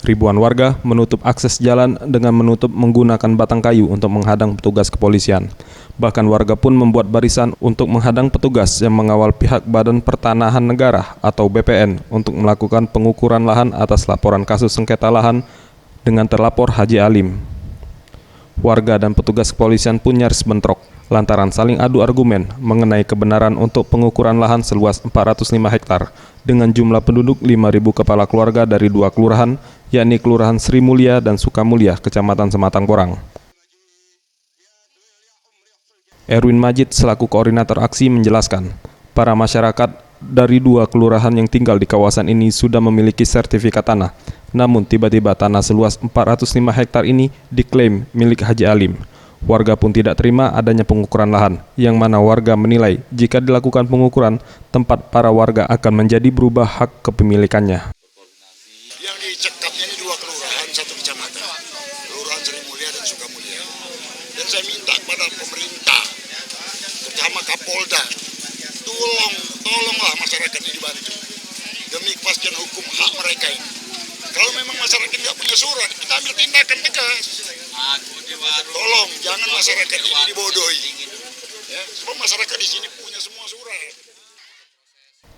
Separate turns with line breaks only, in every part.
Ribuan warga menutup akses jalan dengan menggunakan batang kayu untuk menghadang petugas kepolisian. Bahkan warga pun membuat barisan untuk menghadang petugas yang mengawal pihak Badan Pertanahan Negara atau BPN untuk melakukan pengukuran lahan atas laporan kasus sengketa lahan dengan terlapor Haji Alim. Warga dan petugas kepolisian pun nyaris bentrok lantaran saling adu argumen mengenai kebenaran untuk pengukuran lahan seluas 405 hektar dengan jumlah penduduk 5.000 kepala keluarga dari dua kelurahan, yakni Kelurahan Sri Mulia dan Sukamulya, Kecamatan Sematang Porang. Erwin Majid selaku koordinator aksi menjelaskan, para masyarakat dari dua kelurahan yang tinggal di kawasan ini sudah memiliki sertifikat tanah. Namun tiba-tiba tanah seluas 405 hektar ini diklaim milik Haji Alim. Warga pun tidak terima adanya pengukuran lahan, yang mana warga menilai jika dilakukan pengukuran, tempat para warga akan menjadi berubah hak kepemilikannya.
Yang dicekatnya ini dua kelurahan, satu kecamatan, Kelurahan Sri Mulia dan Sukamulya. Dan saya minta kepada pemerintah, terutama Kapolda, tolonglah masyarakat ini dibantu demi kepastian hukum hak mereka ini. Kalau memang masyarakat nggak punya surat, kita ambil tindakan tegas. Tolong, jangan masyarakat ini dibodohi. Ya, sebab masyarakat di sini punya semua surat.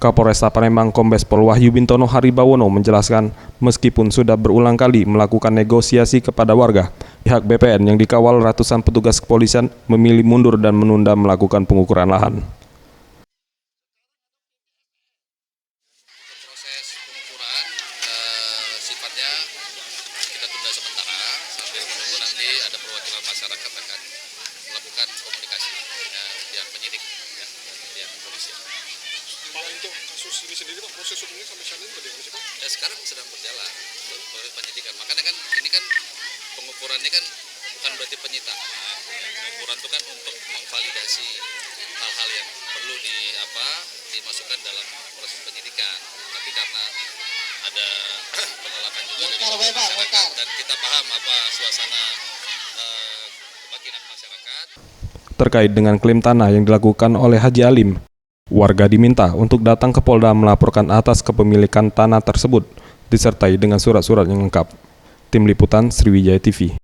Kapolresta Palembang Kombes Pol Wahyu Bintono Haribawono menjelaskan, meskipun sudah berulang kali melakukan negosiasi kepada warga, pihak BPN yang dikawal ratusan petugas kepolisian memilih mundur dan menunda melakukan pengukuran lahan.
Sifatnya kita tunda sementara sambil menunggu nanti ada perwakilan masyarakat akan melakukan komunikasi dengan pihak penyidik ya, pihak polisi.
Pak, untuk kasus ini sendiri Pak, proses hukumnya sampai saat ini bagaimana sih Pak?
Ya sekarang sedang berjalan proses penyidikan. Makanya kan ini kan pengukurannya kan bukan berarti penyitaan. Pengukuran itu kan untuk memvalidasi hal-hal yang perlu dimasukkan dalam proses penyidikan. Tapi karena ada penolakan juga dari masyarakat dan kita paham apa suasana kebatinan masyarakat.
Terkait dengan klaim tanah yang dilakukan oleh Haji Alim, warga diminta untuk datang ke Polda melaporkan atas kepemilikan tanah tersebut, disertai dengan surat-surat yang lengkap. Tim Liputan Sriwijaya TV.